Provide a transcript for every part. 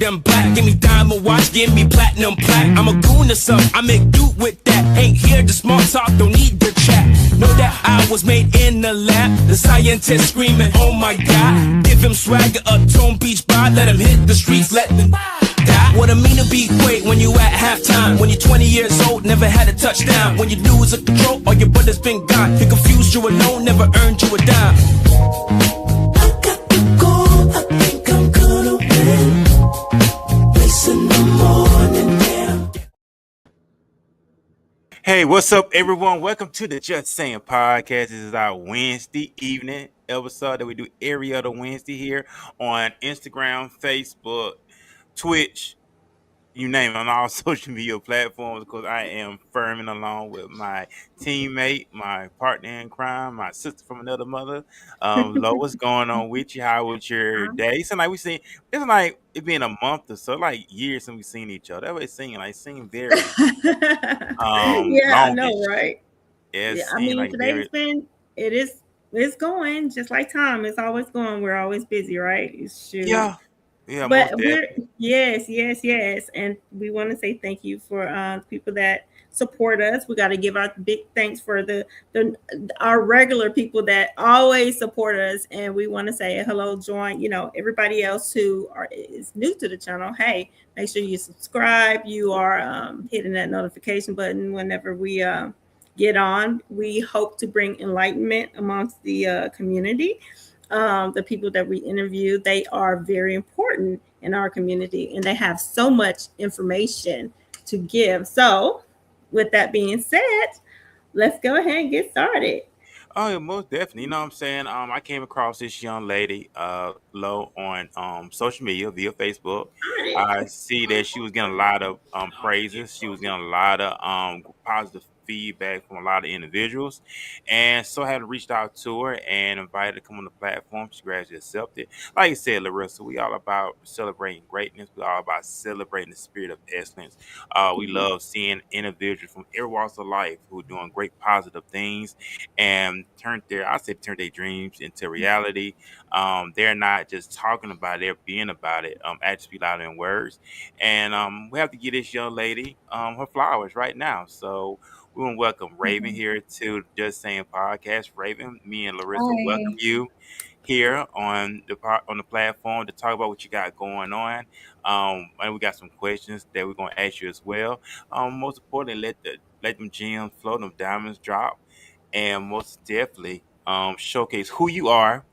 them black. Give me diamond watch, give me platinum plaque. I'm a goon or something, I make do with that. Ain't here to small talk, don't need the chat. Know that I was made in the lab. The scientist screaming, oh my god. Give him swagger, a Tone Beach bar. Let him hit the streets, let them die. What I mean to be great when you at halftime. When you're 20 years old, never had a touchdown. When you lose a control, all your brother's been gone. You're confused, you alone, never earned you a dime. I got the goal, I think I'm gonna win. Place in the morning, yeah. Hey, what's up, everyone? Welcome to the Just Saying Podcast. This is our Wednesday evening episode that we do every other Wednesday here on Instagram, Facebook, Twitch, you name it, on all social media platforms. Because I am firming along with my teammate, my partner in crime, my sister from another mother. Lo, what's going on with you? How was your day? It's like it been a month or so, like years since we've seen each other. That way it seemed very Yeah, I know, longish. right? Yeah, it Yeah, I seemed mean, like very. it's going just like time. It's always going. We're always busy, right? Shoot. Yeah, But most we're definitely. yes, and we want to say thank you for people that support us. We got to give our big thanks for the our regular people that always support us, and we want to say hello, join. Everybody else who is new to the channel. Hey, make sure you subscribe. You are hitting that notification button whenever we get on. We hope to bring enlightenment amongst the community. The people that we interview, they are very important in our community and they have so much information to give. So, with that being said, let's go ahead and get started. Oh, yeah, most definitely. You know what I'm saying? I came across this young lady, Lo, on social media via Facebook. I see that she was getting a lot of praises. She was getting a lot of positive feedback from a lot of individuals, and so I had reached out to her and invited her to come on the platform. She gradually accepted. Like you said, Larissa, we all about celebrating greatness. We all about celebrating the spirit of excellence. We love seeing individuals from every walks of life who are doing great positive things and turned their dreams into reality. They're not just talking about it, they're being about it. Actually louder in words. And we have to give this young lady her flowers right now. So we want to welcome Raven here to Just Saying Podcast. Raven, me and Larissa welcome Hi. you here on the platform to talk about what you got going on. And we got some questions that we're gonna ask you as well. Most importantly, let them gems flow, them diamonds drop, and most definitely showcase who you are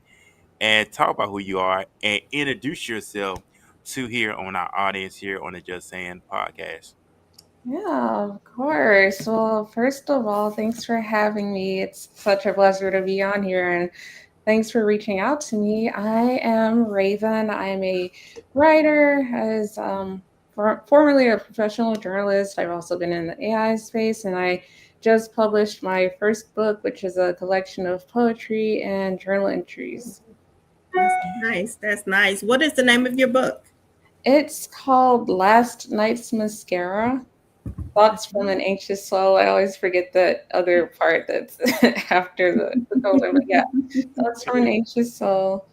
and talk about who you are and introduce yourself to here on our audience here on the Just Saying Podcast. Yeah, of course. Well, first of all, thanks for having me. It's such a pleasure to be on here, and thanks for reaching out to me. I am Raven. I'm a writer, as formerly a professional journalist. I've also been in the AI space, and I just published my first book, which is a collection of poetry and journal entries. That's nice. That's nice. What is the name of your book? It's called Last Night's Mascara. Thoughts from an Anxious Soul. I always forget the other part that's after the colon. But yeah, Thoughts from an Anxious Soul.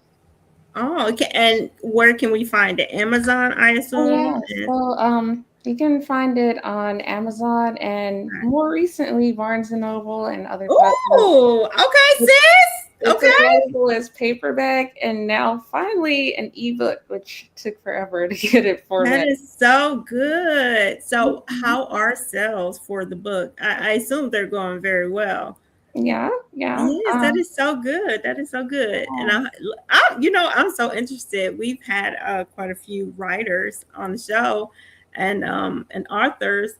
Oh, okay. And where can we find it? Amazon, I Oh assume. yeah. So you can find it on Amazon and more recently Barnes and Noble and other platforms. Oh, okay, sis. It's Okay. available as paperback and now finally an ebook, which took forever to get it That formatted. is so good. So, how are sales for the book? I assume they're going very well. Yeah. Yes, that is so good. That is so good. And I'm so interested. We've had quite a few writers on the show and authors,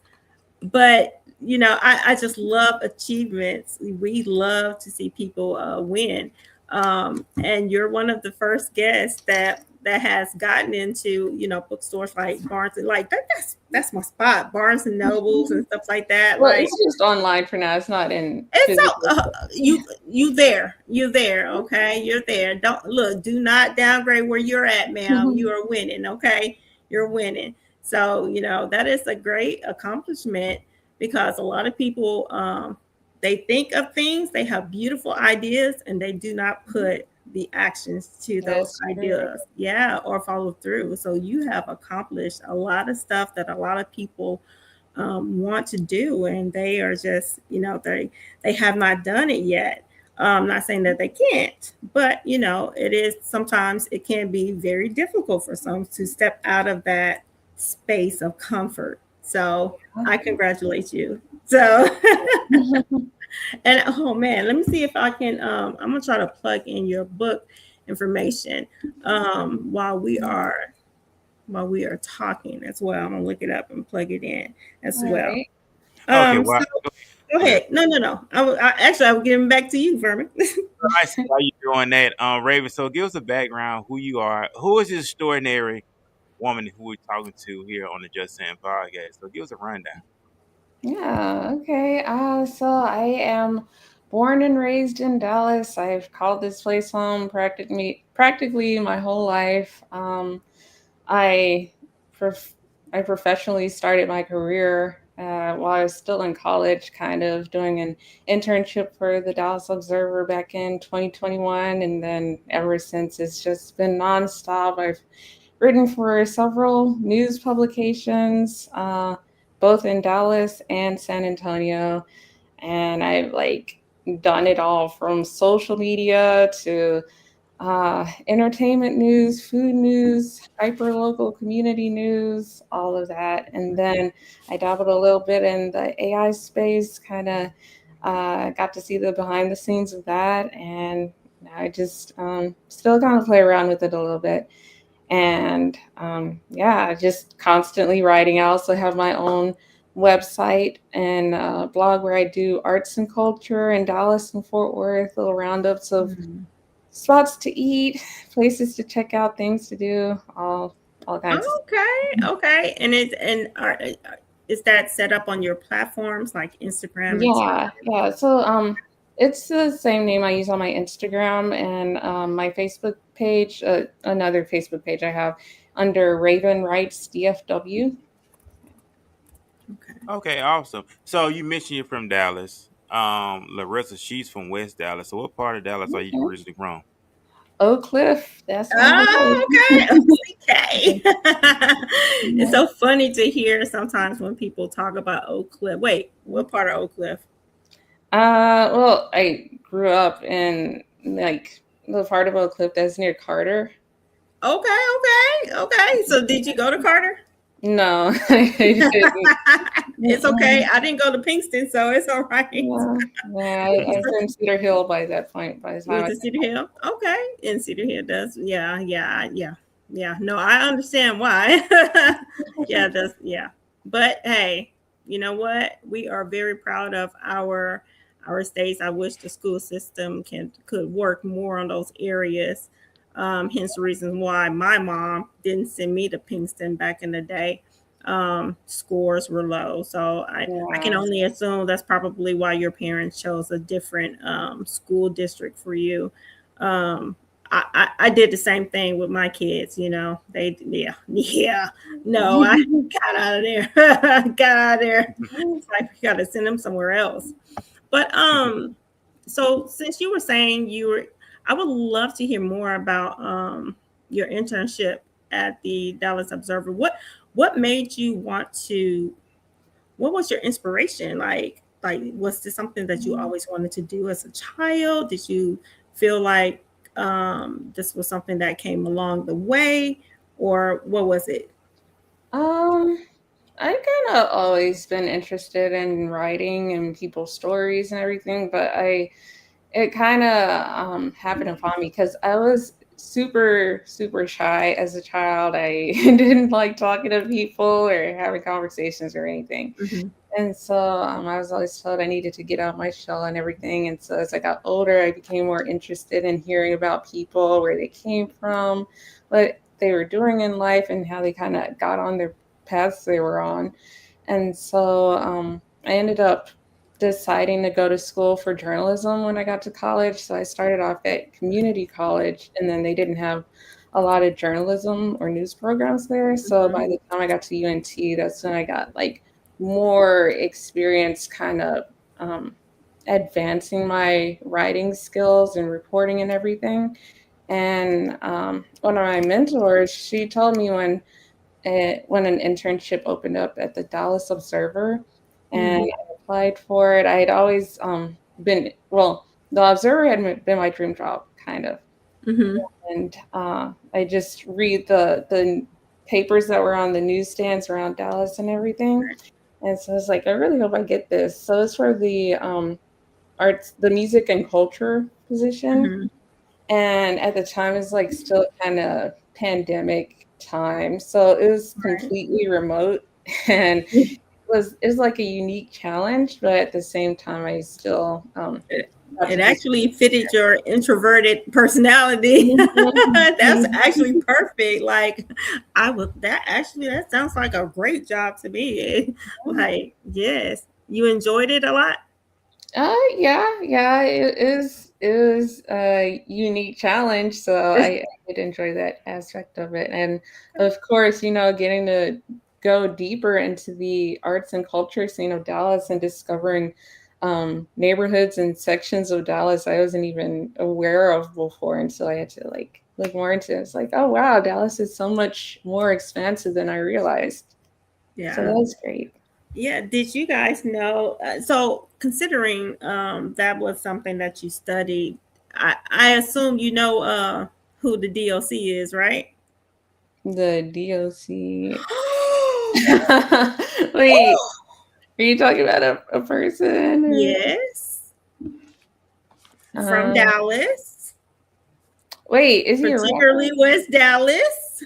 but I just love achievements. We love to see people win. And you're one of the first guests that has gotten into bookstores like Barnes and like that's my spot, Barnes and Nobles and stuff like that. Well, like it's just online for now. It's not in it's physical. you're there, okay? You're there. Do not downgrade where you're at, ma'am. You are winning, okay? You're winning. So that is a great accomplishment because a lot of people they think of things, they have beautiful ideas, and they do not put the actions to those That's true. ideas. Yeah, or follow through. So you have accomplished a lot of stuff that a lot of people want to do, and they are just, they have not done it yet. Not saying that they can't, but it is sometimes it can be very difficult for some to step out of that space of comfort. So I congratulate you. So and oh man, let me see if I can. I'm gonna try to plug in your book information while we are talking as well. I'm gonna look it up and plug it in as All well. right. Okay, So well, go go ahead. ahead. No. I will give him back to you, Vermin. I see how you doing that, Raven. So give us a background, who you are, who is this extraordinary woman who we're talking to here on the Just Saying podcast. So give us a rundown. Yeah, okay. So I am born and raised in Dallas. I've called this place home practically my whole life. I prof- I professionally started my career while I was still in college, kind of doing an internship for the Dallas Observer back in 2021, and then ever since it's just been nonstop. I've written for several news publications, both in Dallas and San Antonio, and I've done it all from social media to entertainment news, food news, hyper local community news, all of that. And then I dabbled a little bit in the AI space, kind of got to see the behind the scenes of that. And I just still kind of play around with it a little bit. And yeah, just constantly writing. I also have my own website and blog where I do arts and culture in Dallas and Fort Worth, little roundups of spots to eat, places to check out, things to do, all kinds of Okay. And is that set up on your platforms like Instagram and yeah, yeah. So it's the same name I use on my Instagram and my Facebook page, another Facebook page I have under Raven Writes DFW. Okay. Okay, awesome. So you mentioned you're from Dallas. Larissa, she's from West Dallas. So what part of Dallas are you Okay. originally from? Oak Cliff, that's my Oh, hood. okay. Okay. It's so funny to hear sometimes when people talk about Oak Cliff. Wait, what part of Oak Cliff? Well, I grew up in the part of Oak Cliff that's near Carter. Okay. So did you go to Carter? No, I didn't. It's okay. Mm-mm. I didn't go to Pinkston, so it's all right. Yeah, yeah, I was in Cedar Hill by that point. By the You time went to Cedar Hill? Okay. And Cedar Hill does. Yeah. No, I understand why. Yeah, that's yeah. But hey, you know what? We are very proud of our states. I wish the school system could work more on those areas. Hence the reason why my mom didn't send me to Pinkston back in the day. Scores were low. So I can yeah, only assume that's probably why your parents chose a different school district for you. Um, I did the same thing with my kids, yeah. No, I got out of there. Got out of there. It's like we gotta send them somewhere else. But so since you were saying I would love to hear more about your internship at the Dallas Observer. What made you want to? What was your inspiration? Like was this something that you always wanted to do as a child? Did you feel like this was something that came along the way, or what was it? um, I kind of always been interested in writing and people's stories and everything, but it kind of happened upon me because I was super super shy as a child. I didn't like talking to people or having conversations or anything. Mhm. And so I was always told I needed to get out my shell and everything. And so as I got older, I became more interested in hearing about people, where they came from, what they were doing in life, and how they kind of got on their paths they were on. And so I ended up deciding to go to school for journalism when I got to college. So I started off at community college, and then they didn't have a lot of journalism or news programs there. So Mhm. by the time I got to UNT, that's when I got more experience kind of um, advancing my writing skills and reporting and everything. And one of my mentors, she told me when an internship opened up at the Dallas Observer, and I applied for it. I had always been well. The Observer had been my dream job, kind of, Mm-hmm. and I just read the papers that were on the newsstands around Dallas and everything. And so I was like, I really hope I get this. So it's for the arts, the music and culture position. Mm-hmm. And at the time, it's like still kind of pandemic time, so it was completely remote, and it was like a unique challenge, but at the same time, I still It actually fitted your introverted personality. That's actually perfect. Like that sounds like a great job to me. Like, yes. You enjoyed it a lot? Yeah, it was a unique challenge, so I did enjoy that aspect of it. And of course, getting to go deeper into the arts and culture scene of Dallas and discovering neighborhoods and sections of Dallas I wasn't even aware of before until I had to like look more into it. It's like, oh wow, Dallas is so much more expansive than I realized. Yeah. So that was great. Yeah. Did you guys know? So, considering that was something that you studied, I assume you know who the DOC is, right? The DOC. Wait, are you talking about a person? Or- Yes. From Dallas. Wait, is he a rapper? Particularly West Dallas.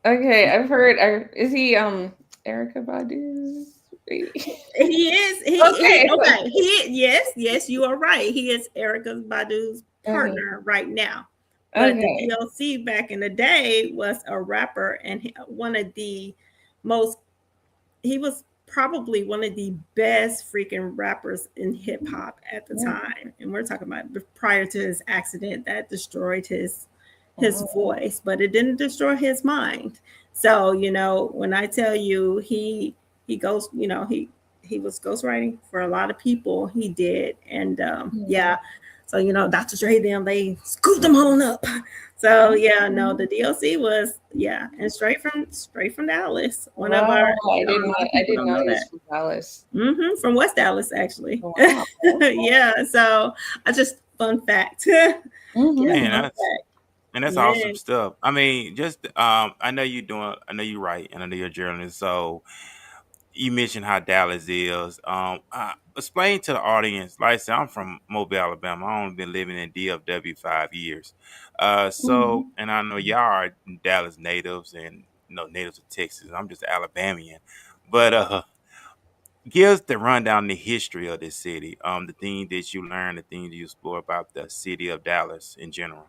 Okay, I've heard. Is he Erica Badu's baby? He is. Okay. Yes, you are right. He is Erica Badu's partner right now. But the DOC back in the day was a rapper, and one of the most. He was probably one of the best freaking rappers in hip hop at the time, and we're talking about prior to his accident that destroyed his voice, but it didn't destroy his mind. So when I tell you he goes, he was ghostwriting for a lot of people. He did, and yeah. So Dr. Dre them they scooped them on up. So yeah, no, the DOC was and straight from Dallas. One of our I didn't know this from Dallas. From West Dallas actually. Oh, wow. Yeah, so I just fun fact. And that's awesome stuff. I mean, just I know you write, and I know you're a journalist. So you mentioned how Dallas is. Explain to the audience. Like I said, I'm from Mobile, Alabama. I've only been living in DFW 5 years. And I know y'all are Dallas natives and natives of Texas. I'm just Alabamian, but give us the rundown, the history of this city. The thing that you learned, the thing that you explore about the city of Dallas in general.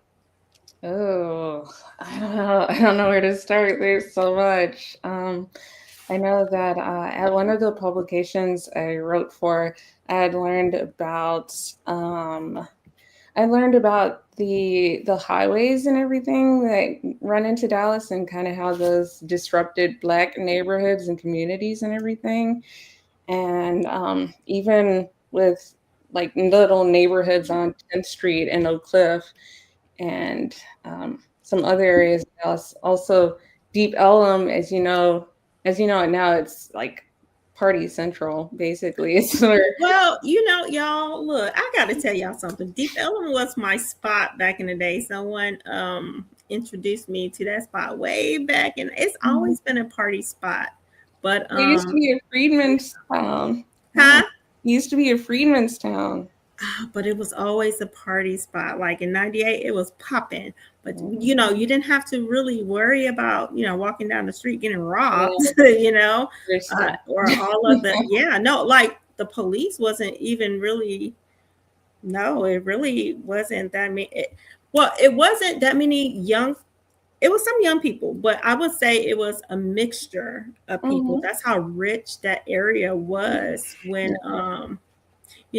Oh, I don't know. I don't know where to start. There's so much. I know that at one of the publications I wrote for, I had learned about the highways and everything that run into Dallas and kind of how those disrupted Black neighborhoods and communities and everything. And even with like little neighborhoods on 10th Street and Oak Cliff and some other areas. Also, Deep Ellum, as you know it now, it's like party central, basically. Well, y'all, look, I got to tell y'all something. Deep Ellum was my spot back in the day. Someone introduced me to that spot way back, and it's always been a party spot. But it used to be a freedman's town. Huh? It used to be a freedman's town. But it was always a party spot. Like in '98, it was popping. But you didn't have to really worry about walking down the street getting robbed. Or all of the like the police wasn't even really. No, it really wasn't that many. It wasn't that many young. It was some young people, but I would say it was a mixture of people. That's how rich that area was when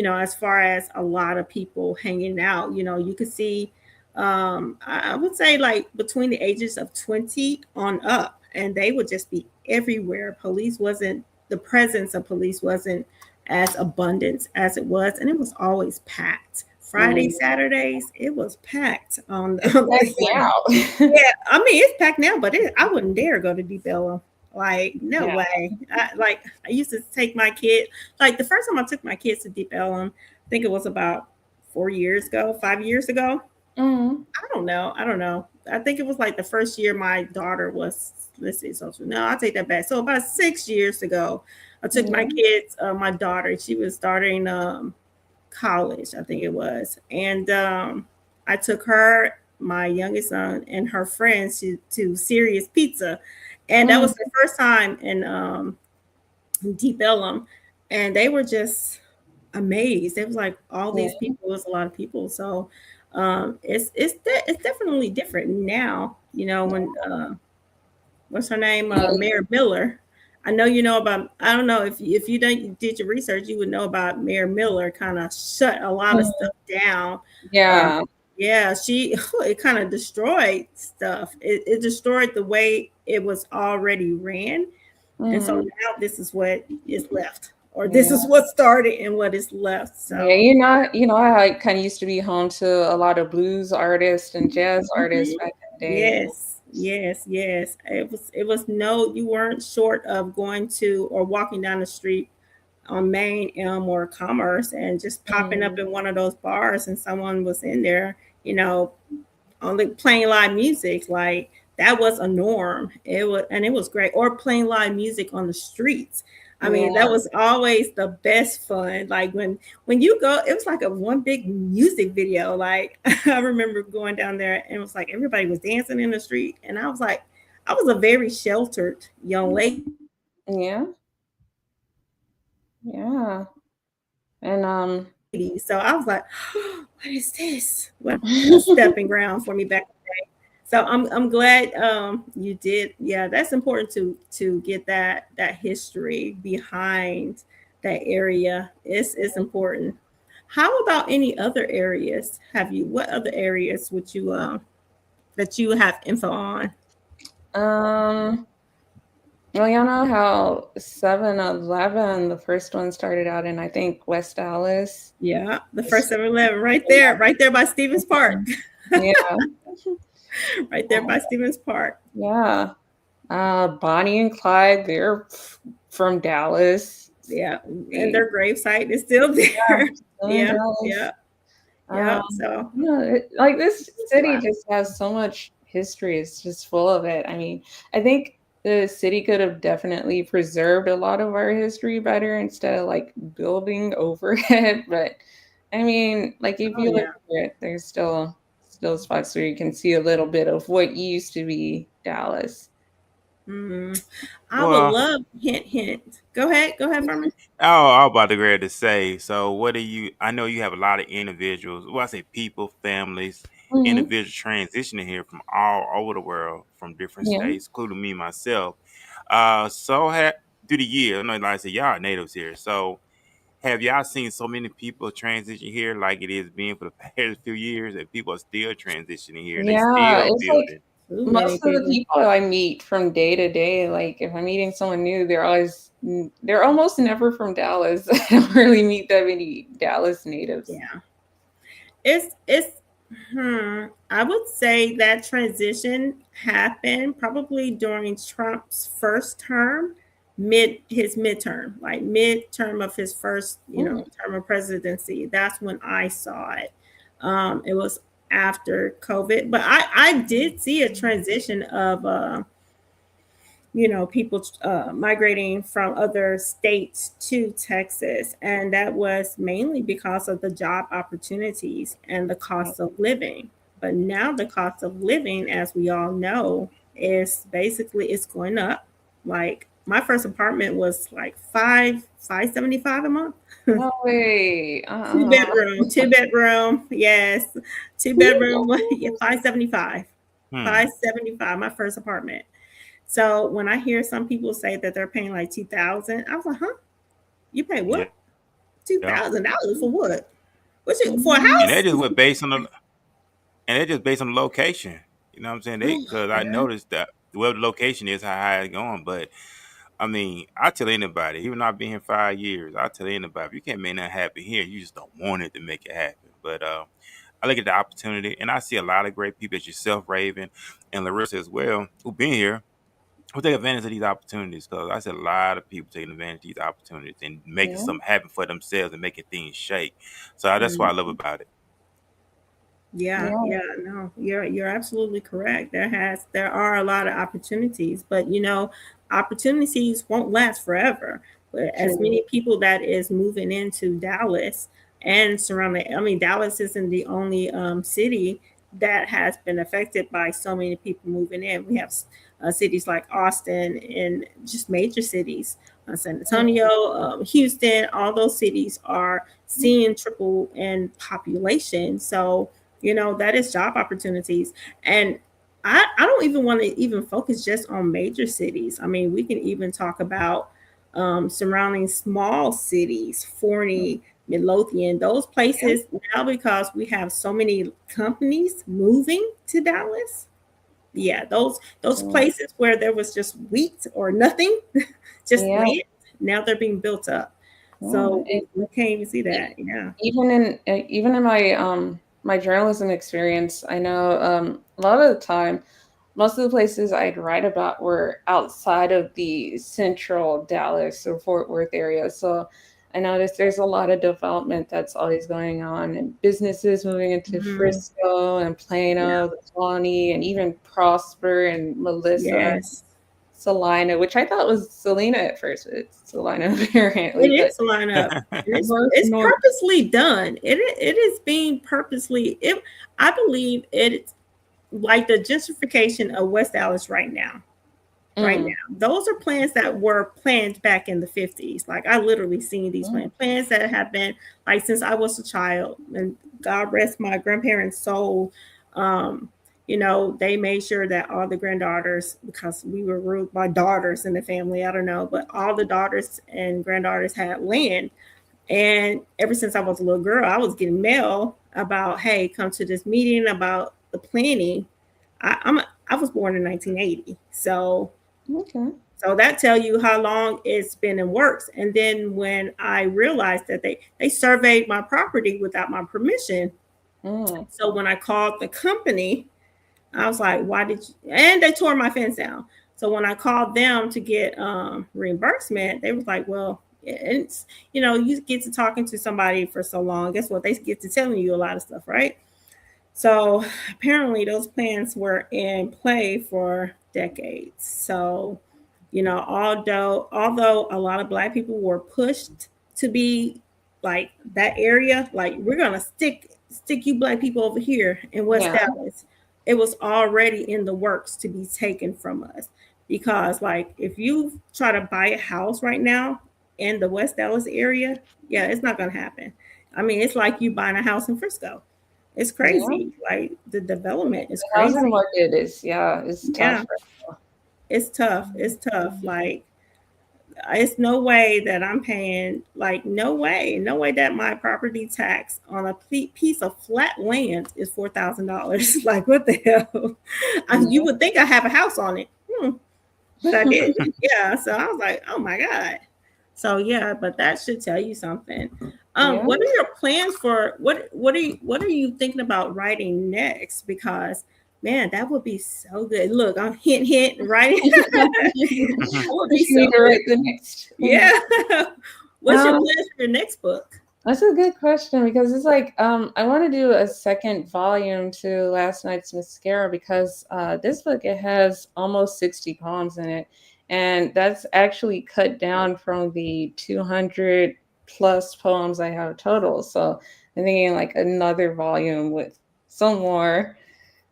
as far as a lot of people hanging out, you could see, I would say like between the ages of 20 on up, and they would just be everywhere. The presence of police wasn't as abundant as it was, and it was always packed. Friday, Saturdays, it was packed on Like the now. yeah, I mean it's packed now, but I wouldn't dare go to Deep Ellum. Like no Yeah. way. I used to take my kid. Like the first time I took my kids to Deep Ellum, I think it was about 4 years ago, 5 years ago. Mhm. I don't know. I think it was like the first year my daughter was. Let's see, so no, I'll take that back. So about 6 years ago, I took my Yeah. kids. My daughter, she was starting college, I think it was, and I took her, my youngest son, and her friends to Serious Pizza, and that was Mhm. the first time in Deep Ellum, and they were just amazed. It was like all Yeah. these people, it was a lot of people. So it's definitely different now. You know when what's her name, Yeah. Mayor Miller. I know you know about. I don't know if you did your research, you would know about Mayor Miller. Kind of shut a lot of Mhm. stuff down. Uh, Yeah. yeah, she it kind of destroyed stuff. It destroyed the way it was already ran, and so Mhm. now this is what is left, or this Yeah. is what started and what is left. Yeah, So you know how I kind of used to be home to a lot of blues artists and jazz artists mhm. back in the day. Yes, yes, yes. It was no, you weren't short of going to or walking down the street on Main Elm or Commerce and just popping up Mm. in one of those bars and someone was in there, only playing live music. Like that was a norm. It was great. Or playing live music on the streets. I mean, that Yeah. was always the best fun. Like when you go, it was like a one big music video. Like I remember going down there and it was like everybody was dancing in the street. And I was like, I was a very sheltered young lady. Yeah. Yeah. And So I was like, what is this? What a stepping ground for me back. So I'm glad you did. Yeah, that's important to get that history behind that area. It's important. How about any other areas? What other areas would you that you have info on? um well, you know how 7-Eleven, the first one started out in I think West Dallas. Yeah, the It's- first 7-Eleven right there by Stevens Park, Yeah. right there by Stevens Park. Yeah. Bonnie and Clyde, they're from Dallas. Yeah, and They, their gravesite is still yeah, there. still in Yeah, Dallas. yeah, yeah. Um, So yeah, like this it's city wild. just has so much history. It's just full of it. I mean, I think the city could have definitely preserved a lot of our history better instead of like building over it. But I mean, like if Oh you look yeah. at it, there's still spots where you can see a little bit of what used to be Dallas. Mm. I would Well, love hint hint. Go ahead, Furman. oh, I was about to grad to say. So, what do you? I know you have a lot of individuals. Well, I say people, families, Hmm. individuals transitioning here from all over the world, from different Yeah. states, including me myself. Through the year, I know, like I said, y'all are natives here. So, have y'all seen so many people transition here, like it is being for the past few years, and people are still transitioning here, and they Yeah, still it's like building. Too many most of the people. people I meet from day to day, like if I'm meeting someone new, they're almost never from Dallas. I don't really meet that many Dallas natives. Yeah. It's I would say that transition happened probably during Trump's first term, his midterm, like midterm of his first, Mm. term of presidency. That's when I saw it. It was after COVID, but I did see a transition of people migrating from other states to Texas. And that was mainly because of the job opportunities and the Right. cost of living. But now the cost of living, as we all know, is basically it's going up. Like my first apartment was like 575 a month. No way. Two bedroom, yes. Two bedroom, yeah, 575. Hmm. 575, my first apartment. So when I hear some people say that they're paying like 2,000, I was like, huh? You pay Yeah. what? $2,000 for what? For a Mm. And that house? just went based on the and it just based on the location. You know what I'm saying? Because I Yeah. noticed that where the location is, how high it's going. But I mean, I tell anybody, even though I've been here 5 years, I tell anybody, if you can't make that happen here, you just don't want it to make it happen. But I look at the opportunity, and I see a lot of great people as yourself, Raven, and Larissa as well, who've been here, who take advantage of these opportunities. Because I see a lot of people taking advantage of these opportunities and making Yeah. something happen for themselves and making things shake. So that's what I love about it. Yeah, Yeah. no, you're absolutely correct. There are a lot of opportunities, but opportunities won't last forever. But as True. many people that is moving into Dallas and surrounding, I mean, Dallas isn't the only city that has been affected by so many people moving in. We have cities like Austin and just major cities, San Antonio, Houston. All those cities are seeing triple in population. So that is job opportunities. And I don't even want to even focus just on major cities. I mean, we can even talk about surrounding small cities, Forney, Midlothian, those places now, because we have so many companies moving to Dallas. Yeah, those places where there was just wheat or nothing, just Yeah. land, now they're being built up. So we can't even see that. Yeah. Even in my journalism experience, I know a lot of the time, most of the places I'd write about were outside of the central Dallas or Fort Worth area. So I noticed there's a lot of development that's always going on, and businesses moving into Frisco and Plano, the Colony, and even Prosper and Melissa. Yes. Salina, which I thought was Selena at first. It's Salina apparently. It is Salina. It's purposely done. It is being purposely. I believe it's like the gentrification of West Dallas right now. Right now, those are plans that were planned back in the 50s. Like, I literally seen these plans that have been like since I was a child. And God rest my grandparents' soul. They made sure that all the granddaughters, because we were ruled by daughters in the family, I don't know, but all the daughters and granddaughters had land. And ever since I was a little girl, I was getting mail about, hey, come to this meeting about the planning. I was born in 1980, so that tell you how long it's been in works. And then when I realized that they surveyed my property without my permission, so when I called the company, I was like, why did you? And they tore my fence down. So when I called them to get reimbursement, they was like, well, it's you get to talking to somebody for so long. Guess what? They get to telling you a lot of stuff, right? So apparently those plans were in play for decades. So, although a lot of Black people were pushed to be like that area, like, we're gonna stick you Black people over here in West Dallas, it was already in the works to be taken from us. Because, like, if you try to buy a house right now in the West Dallas area, it's not gonna happen. I mean, it's like you buying a house in Frisco. It's crazy. Like, the development is crazy. The housing market is it's tough. It's tough. It's tough. Like, it's no way that I'm paying, like, no way that my property tax on a piece of flat land is $4,000. Like, what the hell? You would think I have a house on it, but I didn't. So I was like, oh my God. So but that should tell you something. What are your plans for what are you thinking about writing next? Because, man, that would be so good. Look, I'm hint writing. That would be so good. Write the next. What's your plans for your next book? That's a good question, because it's like I want to do a second volume to Last Night's Mascara, because this book, it has almost 60 poems in it. And that's actually cut down from the 200 plus poems I have total. So I'm thinking like another volume with some more,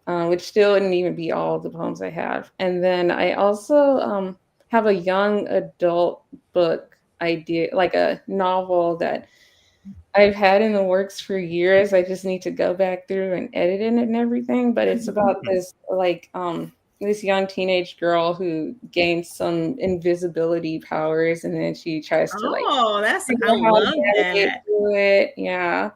which still wouldn't even be all the poems I have. And then I also have a young adult book idea, like a novel that I've had in the works for years. I just need to go back through and edit it and everything. But it's about this this young teenage girl who gains some invisibility powers, and then she tries to I love that. Do it. Yeah.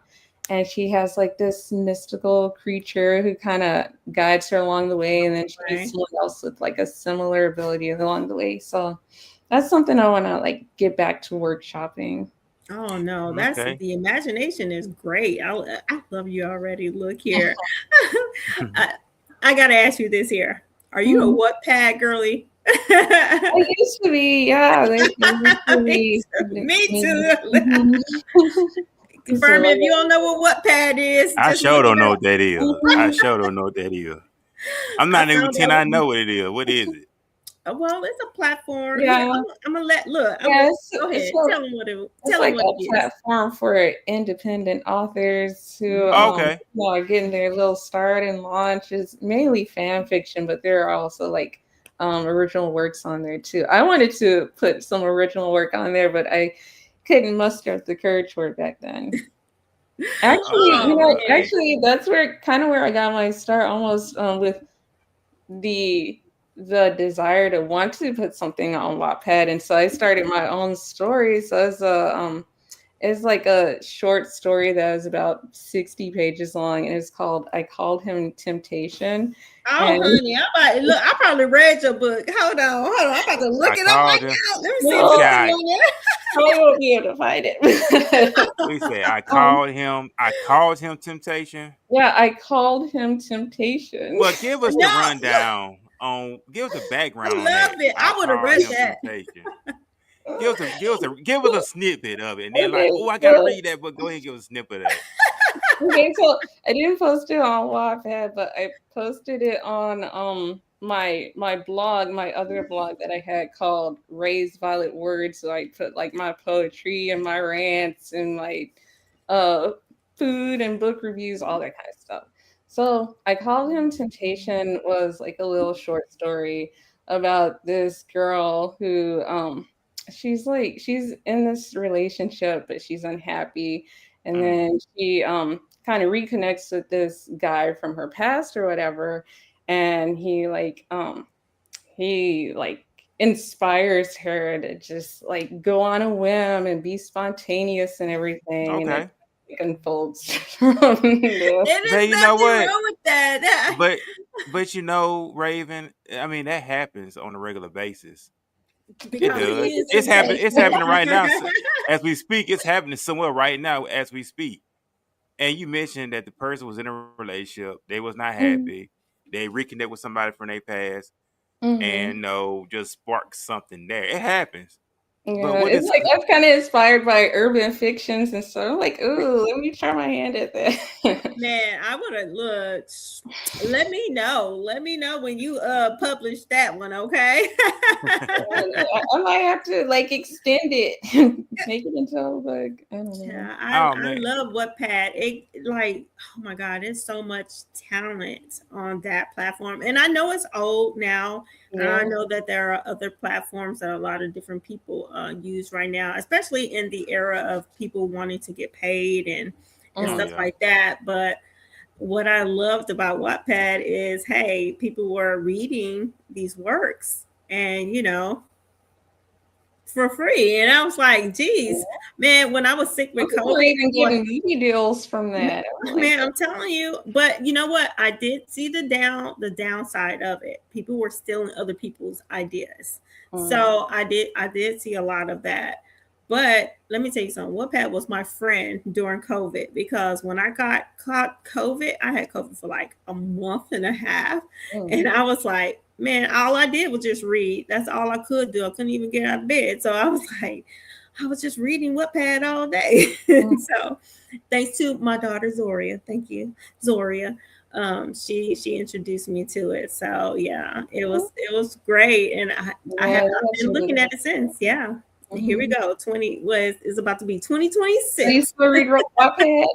And she has like this mystical creature who kind of guides her along the way, and then she meets someone else with like a similar ability along the way. So that's something I want to like get back to workshopping. Oh no, that's Okay. the imagination is great. I love you already. Look here. I, I gotta ask you this here. Are you a Mhm. Wattpad girly? I used to be, yeah, they used to Me be. too. Me too. Mhm. Used to Confirm love if you it. don't know what Wattpad is, I just sure look don't it know up. what that is. I Mhm. sure don't know what that is. I'm I not even found pretend out. I know what it is. What is it? Well, it's a platform. Here, Yeah, I'm gonna let look. I'm yeah, gonna go ahead. so Tell them what it. it's Tell them like what a it is. platform for independent authors who Okay. are getting their little start and launch. It's mainly fan fiction, but there are also like original works on there too. I wanted to put some original work on there, but I couldn't muster up the courage for it back then. Actually, Okay. Oh man. actually, that's where kind of where I got my start, almost with the desire to want to put something on Wattpad, and so I started my own story. So it's like a short story that is about 60 pages long, and it's called I Called Him Temptation, Oh, and honey, look. I probably read your book. Hold on, hold on. I'm about to look I it up called right him. now. Let me see if You it's no, say still I. on there. I won't be able to find it. We say I um, called him. I caused him temptation. yeah, I Called Him Temptation. Well, give us the No, look, rundown on. Give us a I background on that. love it. I I would have called read him that. temptation. Give us a snippet of it, and then like, Okay, oh, I gotta so read that book. Go ahead and give us a snippet of that. okay, so I didn't post it on Wattpad, but I posted it on my blog, my other blog that I had called Raised Violet Words. So I put like my poetry and my rants and like uh food and book reviews, all that kind of stuff. So I Called Him Temptation was like a little short story about this girl who she's in this relationship but she's unhappy, and Mm, then she kind of reconnects with this guy from her past or whatever, and he like inspires her to just like go on a whim and be spontaneous and everything, and it okay. unfolds from there. There is But you know nothing what? wrong with that. But you know, Raven. I mean, that happens on a regular basis. It Because it does. is It's happening. It's temptation. happening right now. So, as we speak, it's happening somewhere right now as we speak. And you mentioned that the person was in a relationship. They was not Mhm, happy. They reconnect with somebody from their past, mhm. and no, just spark something there. It happens. But Yeah, what it's is? like I'm kind of inspired by urban fictions, and so I'm like, ooh, let me try my hand at that. Man, I would have looked. Let me know. Let me know when you publish that one, okay? I might have to like extend it, make it into a book. I don't know. Yeah, Oh I man. love Wattpad. It like, oh my God, there's so much talent on that platform. And I know it's old now. And I Yeah. know that there are other platforms that a lot of different people use right now, especially in the era of people wanting to get paid and Oh stuff Mhm. yeah. like that. But what I loved about Wattpad is, hey, people were reading these works and for free. And I was like, geez, man, when I was sick Some with people are COVID, even boy, getting movie deals from that. I'm like, man, I'm telling you. But you know what? I did see the downside of it. People were stealing other people's ideas. mm, So I did see a lot of that. But let me tell you something. Wattpad was my friend during COVID because when I got caught COVID, I had COVID for like a month and a half. mm, And I was like, man, all I did was just read. That's all I could do. I couldn't even get out of bed. So I was like, I was just reading Wattpad all day. mm. So thanks to my daughter Zoria. Thank you, Zoria. She introduced me to it. So yeah, it was great, and I Yeah, have not that's been really looking good. at it since. Yeah, and here we Mhm. go. 20 was is about to be So you 2026. still read Wattpad?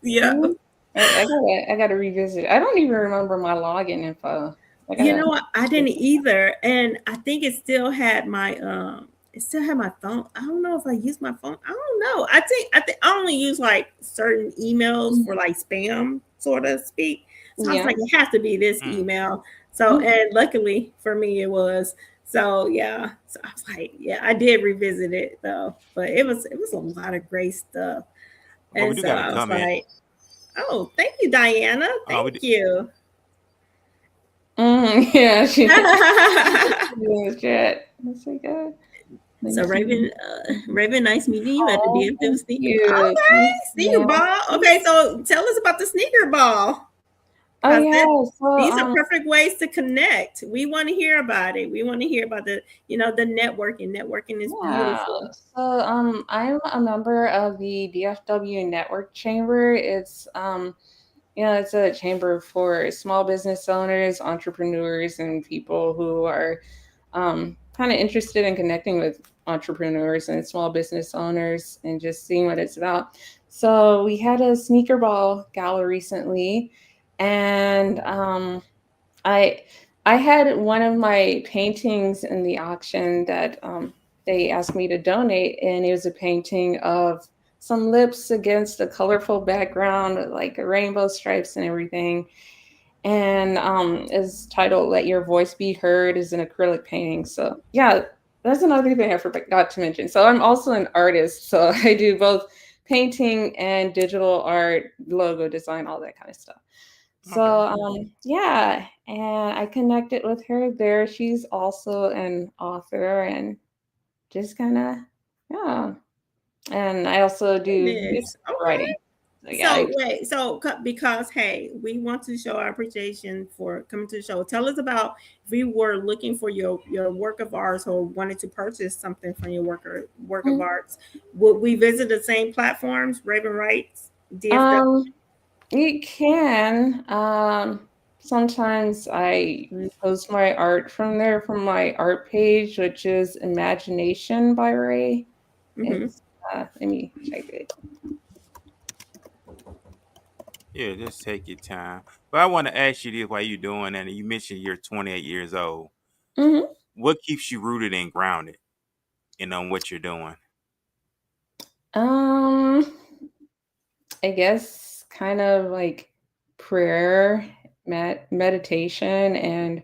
Yeah. Mhm. I gotta revisit. I don't even remember my login info. I You gotta. know what? I didn't either, and I think it still had my phone. I don't know if I used my phone. I don't know. I think I only use like certain emails for like spam, sort of speak. So I was Yeah. like, it has to be this Mm. email. So Mm. and luckily for me, it was. So yeah. So I was like, yeah, I did revisit it though, but it was a lot of great stuff. But we And do so got a I was comment. like, oh, thank you, Diana. We Thank do, you. Yeah, she in the chat. That's like, So thank you. Raven, nice meeting you at the Oh, DFW thank sneaker. you. Okay, sneaker Yeah. ball. Okay, so tell us about the sneaker ball. Oh yeah. So These are perfect ways to connect. We want to hear about it. We want to hear about the networking. Networking is yeah. beautiful. So I'm a member of the DFW Network Chamber. It's a chamber for small business owners, entrepreneurs, and people who are kind of interested in connecting with entrepreneurs and small business owners and just seeing what it's about. So we had a sneaker ball gala recently, and I I had one of my paintings in the auction that they asked me to donate, and it was a painting of some lips against a colorful background, with, like rainbow stripes and everything. And is titled "Let Your Voice Be Heard" is an acrylic painting. So yeah, that's another thing I forgot to mention. So I'm also an artist, so I do both painting and digital art, logo design, all that kind of stuff. So Okay. yeah, and I connected with her there. She's also an author and just kind of yeah. And I also do Goodness. newspaper Okay. writing. So yeah, So wait, because hey, we want to show our appreciation for coming to the show. Tell us about if we were looking for your work of arts or wanted to purchase something from your work of Mhm. arts. Would we visit the same platforms? Raven Writes, DFW. um, you can. Sometimes I repost my art from there from my art page, which is Imagination by Ray. Mm-hmm. It's let me check it. Yeah, just take your time. But I want to ask you this while you're doing that. And you mentioned you're 28 years old. Hmm. What keeps you rooted and grounded in on what you're doing? Um, I guess kind of like prayer, meditation, and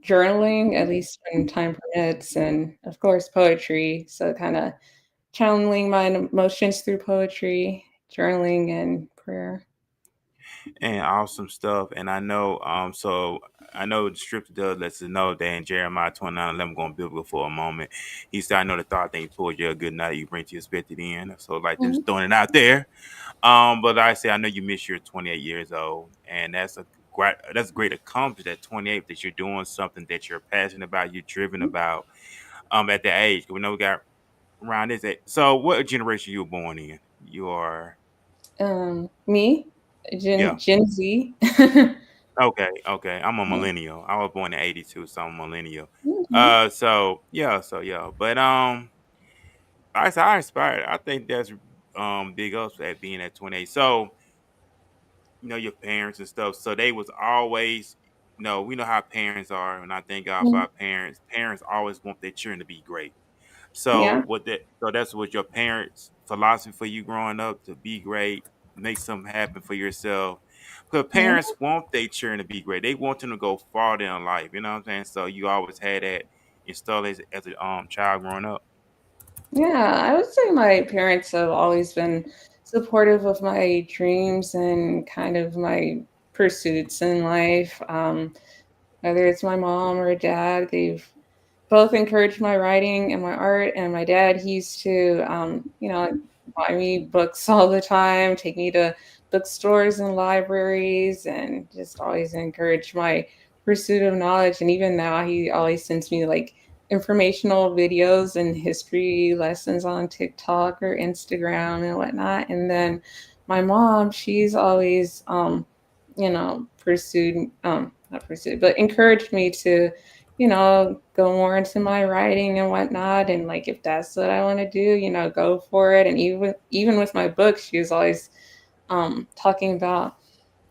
journaling, at least when time permits, and of course poetry. So kind of channeling my emotions through poetry, journaling, and prayer. And awesome stuff. And I know, so I know the scripture does lets us know that in Jeremiah 29:11, going biblical for a moment. He said, I know the thought that you told you a good night, you bring to your expected end. So like Mhm. just throwing it out there. But like I say, I know you miss your 28 years old, and that's a great accomplishment at 28 that you're doing something that you're passionate about, you're driven about. At that age, we know we got around this age. So, what generation you were born in? You are Me, yeah. Gen Z. Okay, okay. I'm a Yeah. millennial. I was born in '82, so I'm a millennial. Mhm. So yeah. But I inspired. I think that's big ups at being at 28. So your parents and stuff. So they was always, we know how parents are, and I thank God for Mhm. our parents. Parents always want their children to be great. Yeah. So that's what your parents' philosophy for you growing up to be great, make something happen for yourself. Because Yeah. parents want their children to be great. They want them to go farther in life. You know what I'm saying? So you always had that installed as a child growing up. Yeah, I would say my parents have always been supportive of my dreams and kind of my pursuits in life. Whether it's my mom or dad, they've both encouraged my writing and my art. And my dad, he used to, buy me books all the time, take me to bookstores and libraries, and just always encourage my pursuit of knowledge. And even now, he always sends me like informational videos and history lessons on TikTok or Instagram and whatnot. And then my mom, she's always, pursued, not pursued, but encouraged me to go more into my writing and whatnot. And like, if that's what I want to do, go for it. And even with my books, she was always talking about,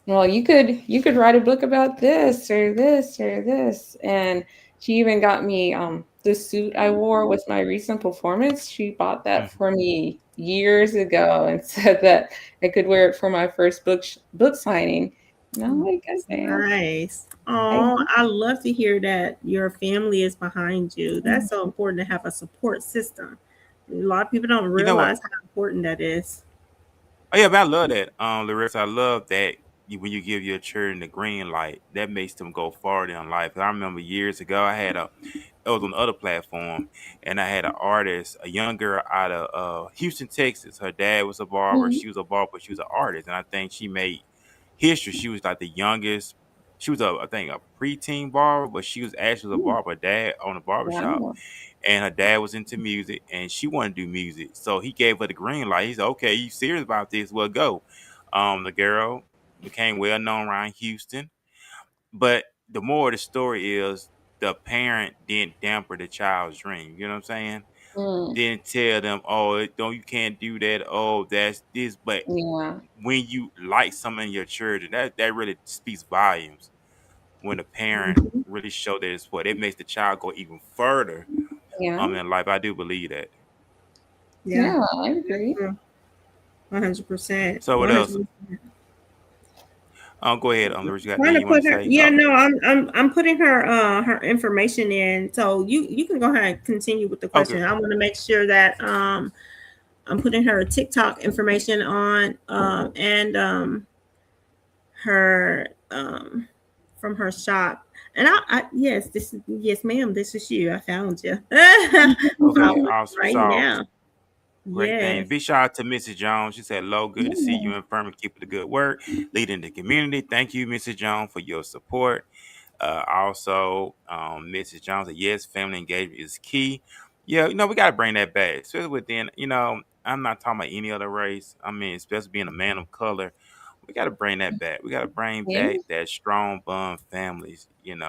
well, you could write a book about this or this or this. And she even got me the suit I wore with my recent performance. She bought that Mhm. for me years ago and said that I could wear it for my first book signing. And I'm like, okay, Nice. I Oh, I love to hear that your family is behind you. mm, That's so important to have a support system. A lot of people don't You know what? realize how important that is. Oh yeah, but I love that, Larissa. I love that when you give your children the green light, that makes them go farther in life. I remember years ago, it was on the other platform, and I had an artist, a young girl out of Houston, Texas. Her dad was a barber. Mhm. She was a barber, but she was an artist, and I think she made history. She was like the youngest. She was I think a preteen barber, but she was actually a Ooh, barber. Dad owned a barber shop, wow. and her dad was into music, and she wanted to do music. So he gave her the green light. He said, "Okay, you serious about this? Well, go." The girl became well known around Houston, but the more of the story is the parent didn't damper the child's dream. You know what I'm saying? Mm, Didn't tell them, "Oh, don't you can't do that. Oh, that's this." But yeah. when you like something in your children, that really speaks volumes. When the parent Mhm. really show their support, it makes the child go even further Yeah. in life. I do believe that. Yeah, Yeah, I agree. 100%. So what else? 100%. Go ahead, Larissa. You got Trying anything to you want put to her. say? Yeah, no, I'm putting her information in. So you can go ahead and continue with the Okay. question. I want to make sure that I'm putting her TikTok information on and her from her shop. And I yes, this is yes, ma'am, this is you. I found you. Okay. Following Awesome right sauce. now. Great thing. Yes. Big shout out to Mrs. Jones. She said, "Lo, good to see Yeah. you and Furman. Keep up the good work, leading the community. Thank you, Mrs. Jones, for your support." Also, Mrs. Jones said, "Yes, family engagement is key." Yeah, we got to bring that back, especially within. I'm not talking about any other race. I mean, especially being a man of color, we got to bring that back. We got to bring Yeah. back that strong bond families. And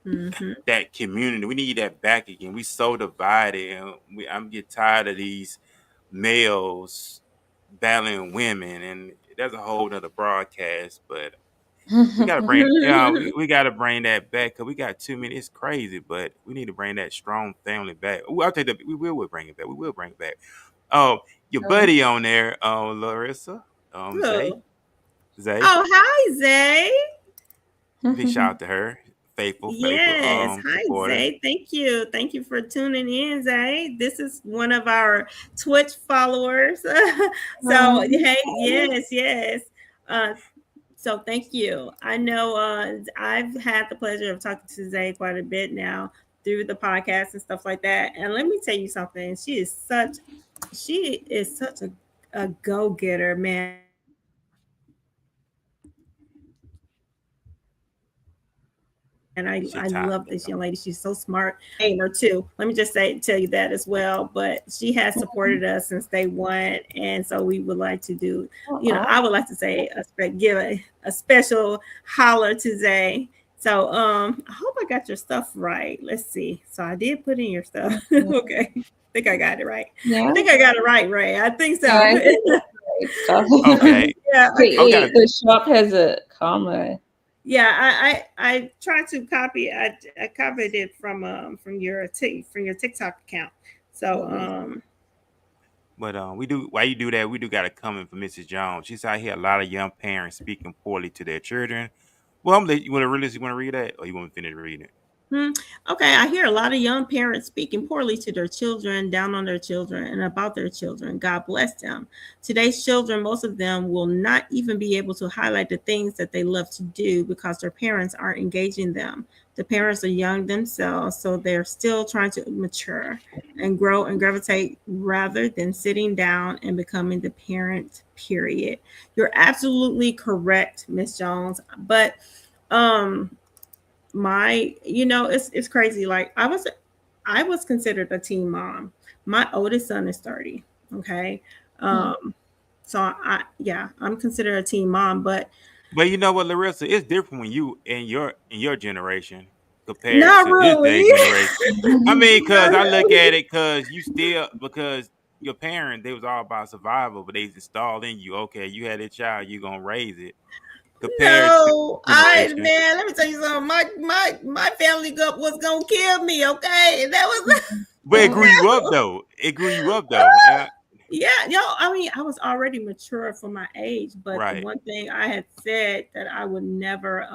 Mm-hmm. that community. We need that back again. We so divided, and I'm get tired of these males battling women, and that's a whole nother broadcast. But we gotta bring, yeah, we gotta bring that back because we got too many. It's crazy, but we need to bring that strong family back. I'll take that. We will bring it back. We will bring it back. Oh, your buddy on there, Larissa, Zay, Oh. Zay. Oh, hi, Zay. Big shout out to her, faithful, Yes. Hi, supporter. Zay. Thank you. Thank you for tuning in, Zay. This is one of our Twitch followers. So, hey, yes, yes. Uh, so thank you. I know I've had the pleasure of talking to Zay quite a bit now through the podcast and stuff like that. And let me tell you something. She is such a go-getter, man. And She I love talented. this young lady. She's so smart. Her too. Let me just tell you that as well. But she has supported us since day one, and so we would like to do. I would like to say give a special holler to Zay. So I hope I got your stuff right. Let's see. So I did put in your stuff. Okay. I think I got it right. Yeah. I think I got it right, Ray. I think so. Yeah, I think that's right stuff. Okay. Yeah. Wait, Okay. the shop has a comma. Yeah, I tried to copy. I copied it from your TikTok account. So But we do. Why you do that? We do got a comment from Mrs. Jones. She said, "I hear a lot of young parents speaking poorly to their children." Well, you want to really you want to read that, or you want to finish reading it? okay, I hear a lot of young parents speaking poorly to their children, down on their children, and about their children. God bless them. Today's children, most of them will not even be able to highlight the things that they love to do because their parents aren't engaging them. The parents are young themselves, so they're still trying to mature and grow and gravitate rather than sitting down and becoming the parent, period. You're absolutely correct, Miss Jones. But um it's crazy. Like I was considered a teen mom. My oldest son is 30. Okay. So I'm considered a teen mom, but But you know what, Larissa, it's different when you in your generation compared not to this really. day generation. I mean, Not because I look really. at it, because your parents, they was all about survival, but they installed in you, okay, you had a child, you gonna raise it. Compared to No, generation, let me tell you something. My family was gonna kill me, okay? And that was but it grew you up though. It grew you up though. yeah, I mean, I was already mature for my age, but the Right. one thing I had said that I would never,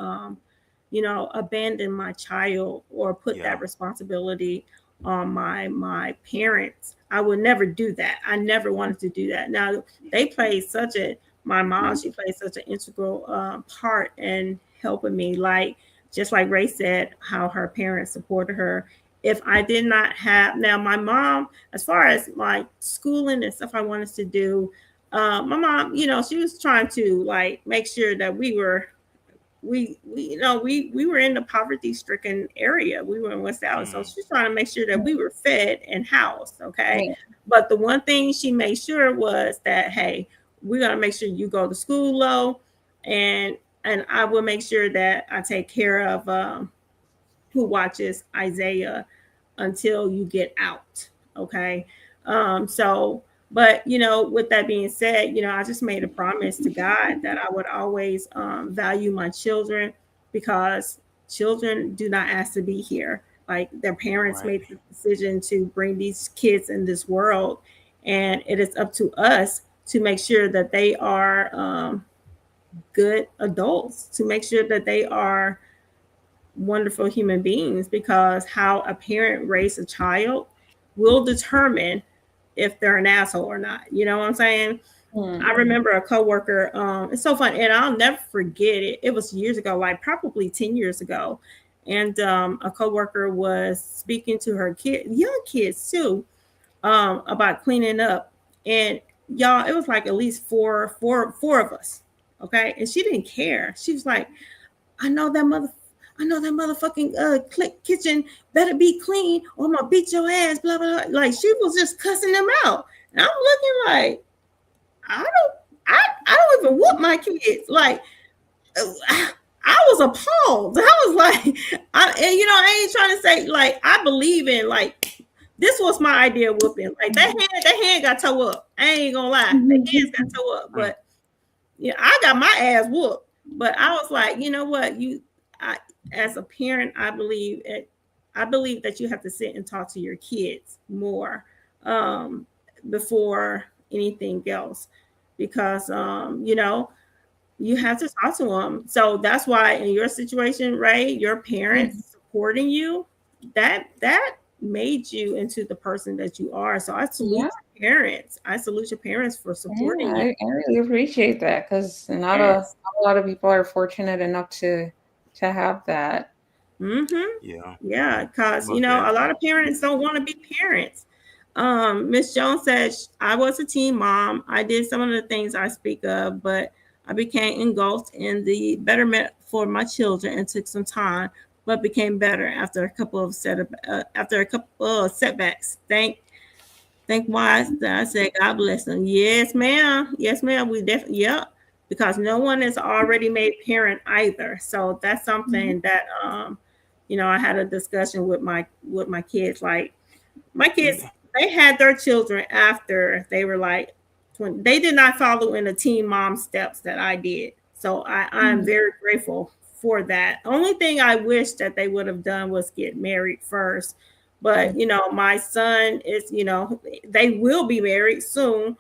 abandon my child or put Yeah. that responsibility on my parents. I would never do that. I never wanted to do that. Now they played such a my mom, she played such an integral part in helping me. Like just like Ray said, how her parents supported her. If I did not have now my mom, as far as like schooling and stuff I wanted to do, my mom, she was trying to like make sure that we were in the poverty stricken area. We were in West Dallas, so she's trying to make sure that we were fed and housed. Okay, Right. but the one thing she made sure was that, hey, we're gonna make sure you go to school low, and I will make sure that I take care of who watches Isaiah until you get out. Okay. So, but with that being said, I just made a promise to God that I would always value my children, because children do not ask to be here. Like their parents Right. made the decision to bring these kids in this world, and it is up to us to make sure that they are good adults, to make sure that they are wonderful human beings, because how a parent raised a child will determine if they're an asshole or not. You know what I'm saying? I remember a coworker. It's so fun, and I'll never forget it. It was years ago, like probably 10 years ago, and a coworker was speaking to her young kids too, about cleaning up, and y'all, it was like at least four of us. Okay, and she didn't care. She was like, I know that motherfucking kitchen better be clean or I'm gonna beat your ass, blah blah blah. Like she was just cussing them out. And I'm looking like, I don't even whoop my kids. Like I was appalled. I was like, I ain't trying to say like I believe in like this was my idea of whooping. Like that hand got toe up. I ain't gonna lie. The hands got toe up, but I got my ass whooped. But I was like, you know what? As a parent, I believe that you have to sit and talk to your kids more before anything else, because you have to talk to them. So that's why in your situation, Ray, your parents supporting you, that made you into the person that you are. So I salute your parents. I salute your parents for supporting you. I really appreciate that, because not a lot of people are fortunate enough to have that. Yeah, because a lot of parents don't want to be parents. Miss Jones said, I was a teen mom. I did some of the things I speak of, but I became engulfed in the betterment for my children and took some time, but became better after a couple of setbacks. Thank wise that I said, God bless them. Yes, ma'am. Yes, ma'am. We definitely, because no one is already made parent either. So that's something that I had a discussion with my kids. Like my kids, they had their children after they were like 20. They did not follow in the teen mom steps that I did. So I'm very grateful for that. Only thing I wish that they would have done was get married first. But my son is, they will be married soon.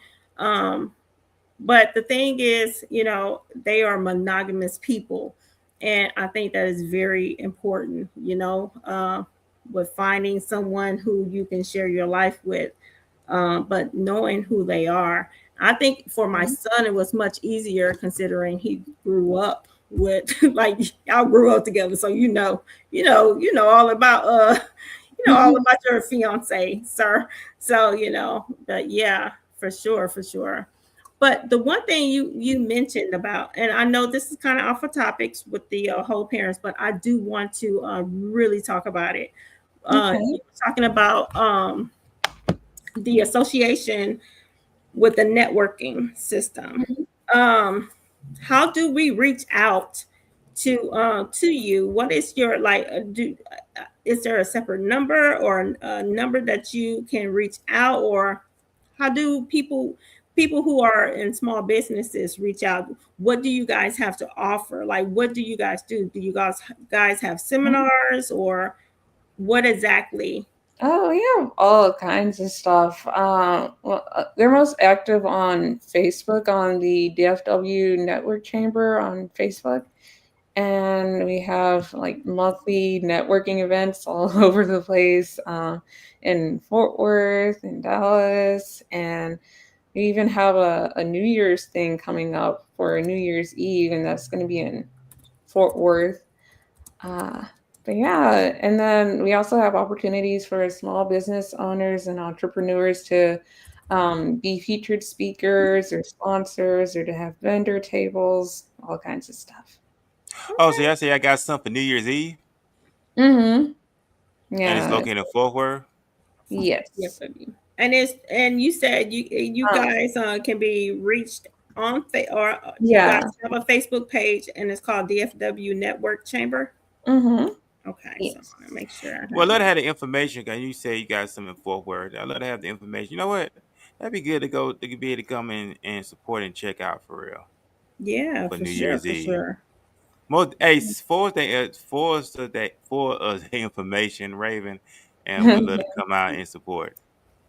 But the thing is, they are monogamous people. And I think that is very important, with finding someone who you can share your life with, but knowing who they are. I think for my son, it was much easier considering he grew up with like y'all grew up together. So all about all about your fiance, sir. So, but yeah, for sure. But the one thing you mentioned about, and I know this is kind of off of topics with the whole parents, but I do want to really talk about it. You were talking about the association with the networking system. How do we reach out to you? What is your is there a separate number or a number that you can reach out, or how do people who are in small businesses reach out? What do you guys have to offer? Like, what do you guys do? Do you guys have seminars, or what exactly? Oh, we have all kinds of stuff. They're most active on Facebook, on the DFW Network Chamber on Facebook. And we have like monthly networking events all over the place, in Fort Worth, in Dallas, and We even have a New Year's thing coming up for New Year's Eve, and that's going to be in Fort Worth. Uh, but yeah, and then we also have opportunities for small business owners and entrepreneurs to be featured speakers or sponsors or to have vendor tables, all kinds of stuff. Oh, so I say I got something for New Year's Eve, Mm-hmm. and it's Yeah. located in Fort Worth. Yes, Yes. I do. And you said you Um, guys can be reached on or you guys yeah. have a Facebook page and it's called DFW Network Chamber. Mm-hmm. Okay, so I Yes. want to make sure I Well, have let her that. have the information. Cause you say you got some in Fort Worth. I let her have the information. You know what? That'd be good to go. To be able to come in and support and check out for real Yeah, for for New sure, Year's for Eve. sure. Most hey, for us the information, Raven, and we'll let her come out and support.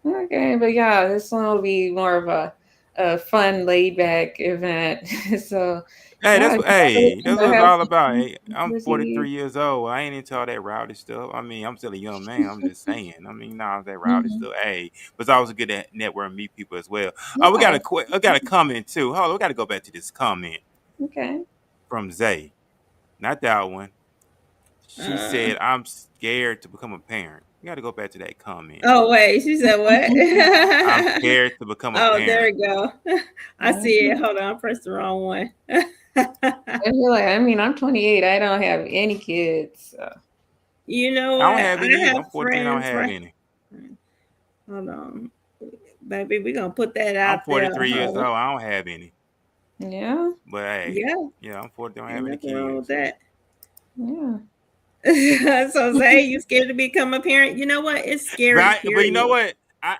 Okay, but yeah, this one will be more of a fun, laid back event. So Hey, yeah, that's if what you ever hey, looking that's to what it's have all some about. fun Hey, New I'm Year's Eve. 43 years old. I ain't into all that rowdy stuff. I mean, I'm still a young man. I'm just saying. I mean, nah, that rowdy Mhm. stuff. Hey, but it's always good to network and meet people as well. Oh, Yeah. we got a comment too. Hold on, we got to go back to this comment Okay. from Zay. Not that one. She Uh, said, "I'm scared to become a parent." You got to go back to that comment. oh wait, she said what? I'm scared to become a Oh, there parent. we go. I see it. Mhm. Hold on, I pressed the wrong one. I feel like, I mean, I'm 28. I don't have any kids. So. You know I don't what? have I any either. I'm have 43 and I don't friends, have right? any. Hold on, baby. We're gonna put that I'm out there. 43 years old. I don't have any. Yeah. But hey, Yeah, yeah, I'm 40. I don't ain't have any nothing wrong kids. with that. Yeah. So say you scared to become a parent. You know what? It's scary, But you know period. what? I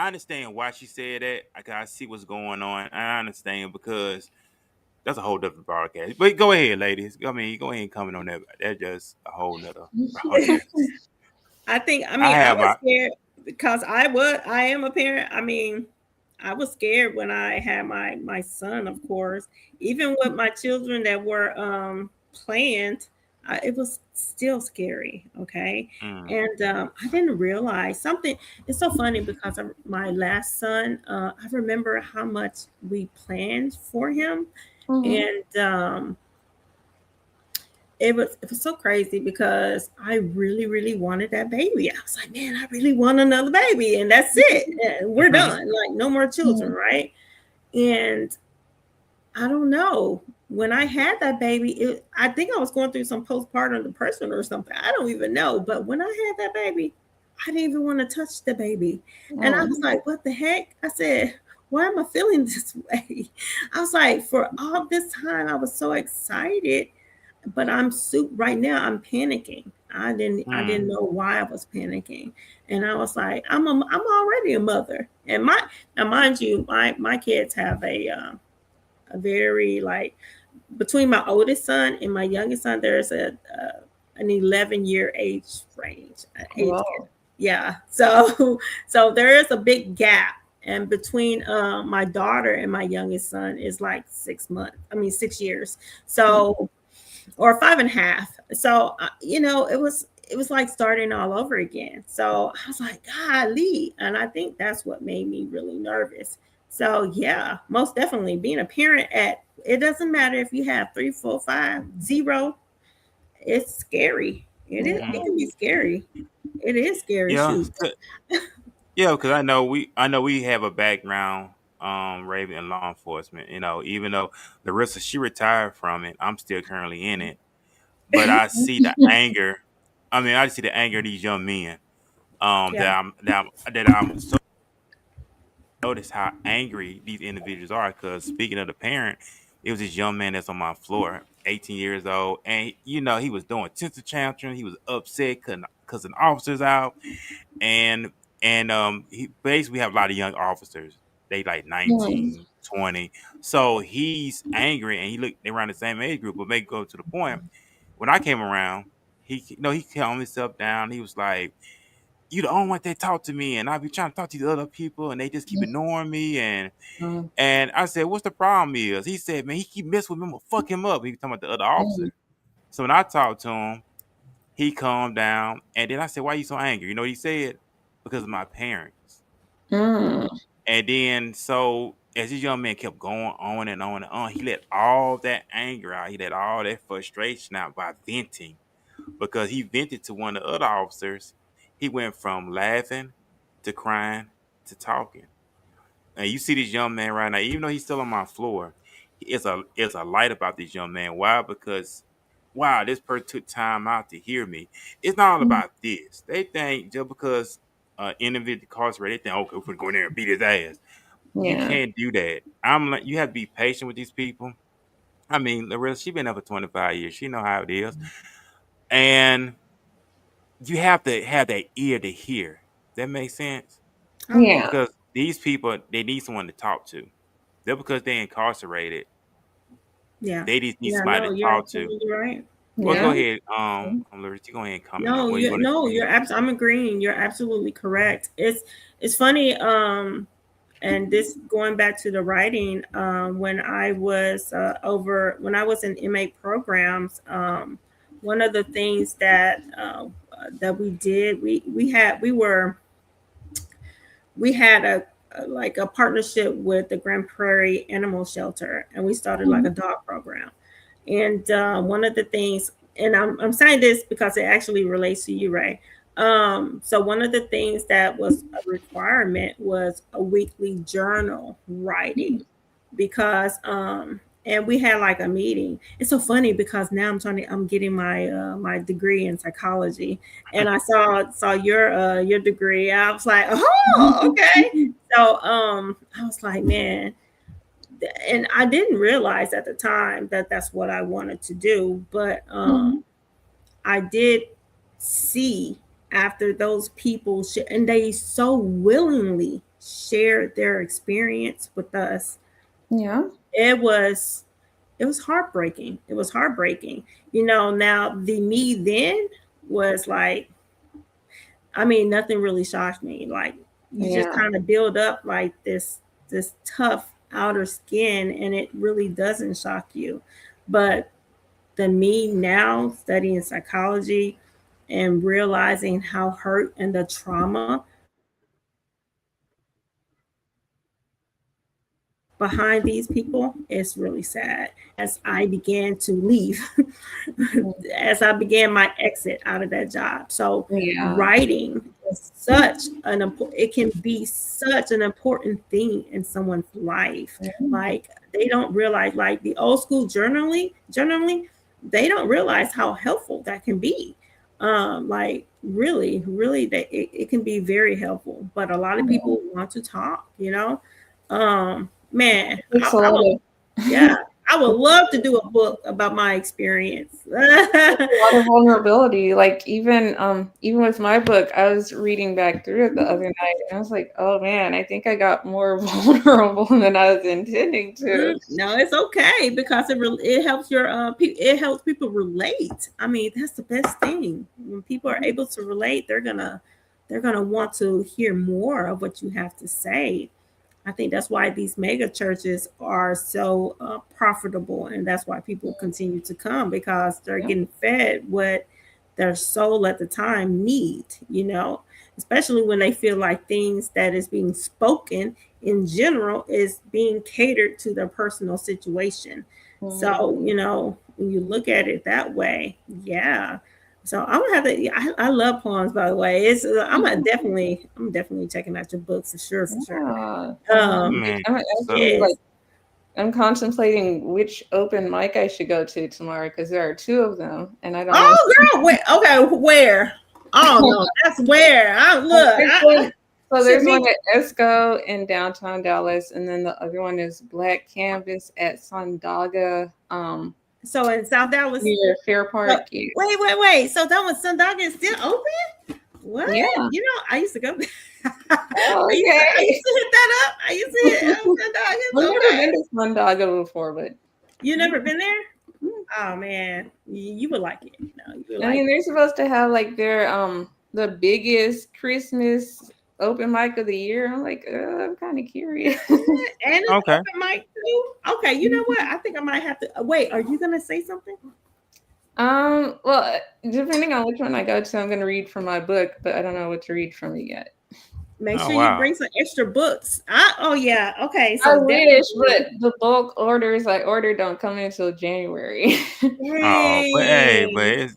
understand why she said that. I see what's going on. I understand because that's a whole different broadcast. But go ahead, ladies. I mean, go ahead and comment on that. That's just a whole nother broadcast. I I mean, I have was my scared because I am a parent. I mean, I was scared when I had my son, of course. Even with my children that were planned, it was still scary. Okay, mm, and I didn't realize something. It's so funny because of my last son. I remember how much we planned for him, Mhm. and it was so crazy because I really wanted that baby. I was like, man, I really want another baby, and that's it. And we're done. Like no more children, Mhm. right? And I don't know. When I had that baby, I think I was going through some postpartum depression or something. I don't even know. But when I had that baby, I didn't even want to touch the baby. And I was Mhm. like, what the heck? I said, why am I feeling this way? I was like, for all this time, I was so excited, but right now I'm panicking. I didn't mm. know why I was panicking. And I was like, I'm already a mother. And now mind you, my kids have a very like between my oldest son and my youngest son, there's an 11-year age range, age gap. Whoa. Yeah. So there is a big gap. And between my daughter and my youngest son is like 6 months. I mean 6 years. So or 5.5. So it was like starting all over again. So I was like, golly. And I think that's what made me really nervous. So yeah, most definitely being a parent at it doesn't matter if you have 3, 4, 5, 0. It's scary. It Yeah. can be scary. It is scary. Yeah, Shoot. yeah, because I know we have a background, Raven, in law enforcement. You know, even though Larissa she retired from it, I'm still currently in it. But I see the anger. I mean, I see the anger of these young men. Yeah. That I'm so notice how angry these individuals are. Because speaking of the parent, it was this young man that's on my floor, 18 years old, and you know he was doing temper tantrum. He was upset because an officer's out, and he basically have a lot of young officers. They like Mhm. 19, 20. So he's angry, and they around the same age group. But make go to the point. When I came around, he calmed himself down. He was like, you the only one that talk to me, and I be trying to talk to these other people, and they just keep ignoring me. Mhm. And I said, what's the problem is? He said, man, he keep messing with me, I'm gonna fuck him up. He was talking about the other Mhm. officer. So when I talked to him, he calmed down, and then I said, why you so angry? You know what he said? Because of my parents. Mhm. And then so as this young man kept going on and on and on, he let all that anger out. He let all that frustration out by venting. Because he vented to one of the other officers, he went from laughing to crying to talking. And you see this young man right now, even though he's still on my floor, it's a light about this young man. Why? Because wow, this person took time out to hear me. It's not all about this. They think just because individual incarcerated, they think, okay, we're gonna go in there and beat his ass. You Yeah. can't do that. I'm like, you have to be patient with these people. I mean, Larissa, she been there for 25 years. She know how it is. And you have to have that ear to hear. That makes sense? Oh yeah. Yeah. Because these people, they need someone to talk to. They're because they're incarcerated. Yeah. They just need Yeah, somebody no, to you're talk to. absolutely right. Well, go Yeah. ahead, Larissa, go ahead and comment on No, what you want to say. I'm agreeing. You're absolutely correct. It's funny, and this going back to the writing, when I was when I was in inmate programs, one of the things that that we did, we had like a partnership with the Grand Prairie Animal Shelter, and we started like a dog program. And one of the things, and I'm saying this because it actually relates to you, Ray. So one of the things that was a requirement was a weekly journal writing, because and we had like a meeting. It's so funny because now I'm getting my my degree in psychology, and I saw your degree. I was like, oh, okay. So I was like, man, and I didn't realize at the time that that's what I wanted to do, but I did see after those people and they so willingly shared their experience with us. Yeah. It was heartbreaking. It was heartbreaking. You know, now the me then was like, I mean, nothing really shocked me. Like you just Yeah. kind of build up like this tough outer skin, and it really doesn't shock you. But the me now studying psychology and realizing how hurt and the trauma behind these people is really sad. As I began to leave, as I began my exit out of that job. So Yeah. writing is it can be such an important thing in someone's life. Like they don't realize, like the old school journaling, they don't realize how helpful that can be. Like really it can be very helpful. But a lot of people want to talk, you know. Man, It's a lot of yeah, I would love to do a book about my experience. a lot of vulnerability. Like even with my book, I was reading back through it the other night, and I was like, oh man, I think I got more vulnerable than I was intending to. No, it's okay because it helps it helps people relate. I mean, that's the best thing. When people are able to relate, they're gonna want to hear more of what you have to say. I think that's why these mega churches are so profitable, and that's why people continue to come, because they're getting fed what their soul at the time need. You know, especially when they feel like things that is being spoken in general is being catered to their personal situation. So you know, when you look at it that way, yeah. So I'm gonna have to. I love poems, by the way. It's I'm definitely checking out your books for sure, for sure. Yeah. Man, I'm so actually Yes. like I'm contemplating which open mic I should go to tomorrow because there are two of them, and I don't know. Oh, girl, wait. Okay, where? Oh no, that's where. There's one at ESCO in downtown Dallas, and then the other one is Black Canvas at Sundaga, So in South Dallas. near Fair Park. Wait. So that one, Sundaga is still open? What? Yeah. You know, I used to go. Oh, I used to hit that up. I used to hit I've never Sundaga. been to Sundaga before, but You never been there? Oh man, you would like it. No, you would I like mean, it. they're supposed to have like their the biggest Christmas open mic of the year. I'm like, I'm kind of curious. And it's okay. open mic too. Okay, you know what? I think I might have to wait. Are you gonna say something? Well, depending on which one I go to, I'm going to read from my book, but I don't know what to read from it yet. Make Oh sure you wow. bring some extra books. Oh yeah, okay. I So wish, definitely, but the bulk orders I ordered don't come in until January. Oh, but hey, dang.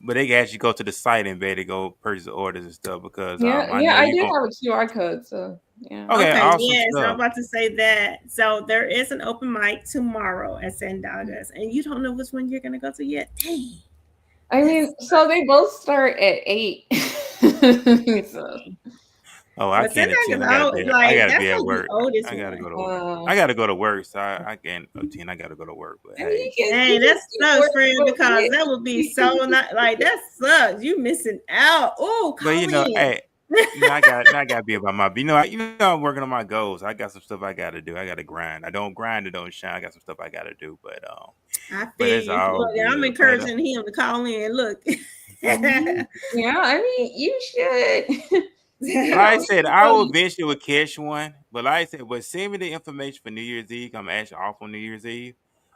but they can actually go to the site and be able to go purchase the orders and stuff because Yeah, I yeah, know I you did going. have a QR code, so yeah. Okay, Okay, awesome yes, I'm stuff. about to say that. So there is an open mic tomorrow at Sandagas, and you don't know which one you're gonna go to yet. Dang, I that's mean, so they both start at 8. So, Oh, I but can't attend. Sandagas out I like gotta that's be at like the work. oldest I gotta one. go to work. uh, I gotta go to work, so I can't attend. I gotta go to work. But I mean, hey, Dang, you that can sucks, support friend, because that would be so it. not like that sucks. You missing out. Oh, but call in. hey, I gotta be about my. I'm working on my goals. I got some stuff I gotta do. I gotta grind. I don't grind, it don't shine. I got some stuff I gotta do, I but feel it's you. all Look, and I'm good. encouraging him to call in. Look. Yeah, I mean, you should. Like I said, I will eventually will catch one. But like I said, but send me the information for New Year's Eve. I'm actually off on New Year's Eve.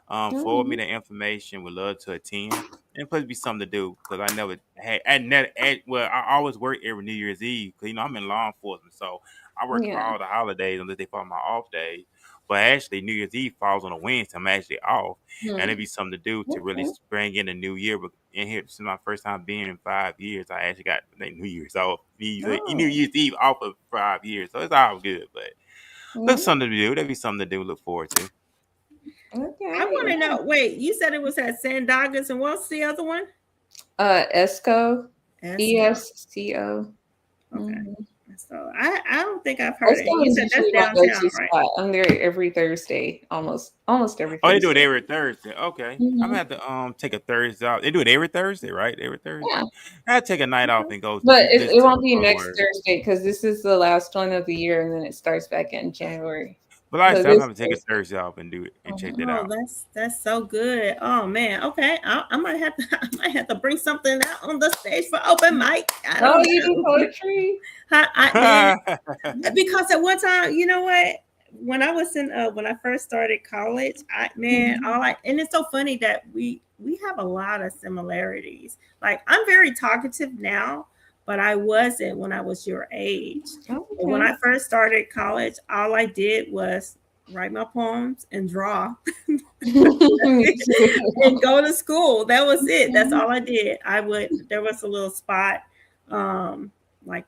Forward me the information. Would love to attend. And plus be something to do because I never had. Well, I always work every New Year's Eve because I'm in law enforcement, so I work Yeah. all the holidays unless they fall on my off days. But actually, New Year's Eve falls on a Wednesday. I'm actually off, and it'd be something to do to really Okay. bring in the new year. But in here, this is my first time being in 5 years. I actually got New Year's off. New Oh, Year's Eve off of 5 years, so it's all good. But look, Yeah. something to do. That'd be something to do. Look forward to. I Okay. want to know. Wait, you said it was at Sandagas, and what's the other one? Esco. Esco. ESCO. Okay. Mhm. So I don't think I've heard it. Esco You is said that's usually my downtown, go-to right? spot. I'm there every Thursday, almost every Oh, they do it Thursday. every Thursday. Okay, I'm Hmm. gonna have to take a Thursday off. They do it every Thursday, right? Every Thursday. Yeah, I take a night off Okay. and go but just it to won't be go to next work. Thursday because this is the last one of the year, and then it starts back in January. But like I So said, I'm this gonna take a Thursday. Thursday off and do it and check Mhm. that Oh, out. that's so good. Oh man. Okay. I might have to I might have to bring something out on the stage for open mic. I Oh, don't you do know. poetry? Man, because at one time, you know what? When I was in when I first started college, I man, Mhm. all I and it's so funny that we have a lot of similarities. Like I'm very talkative now, but I wasn't when I was your age. Oh, And when I okay. first started college, all I did was write my poems and draw Me too. and go to school. That was it. That's Mhm. all I did. There was a little spot, like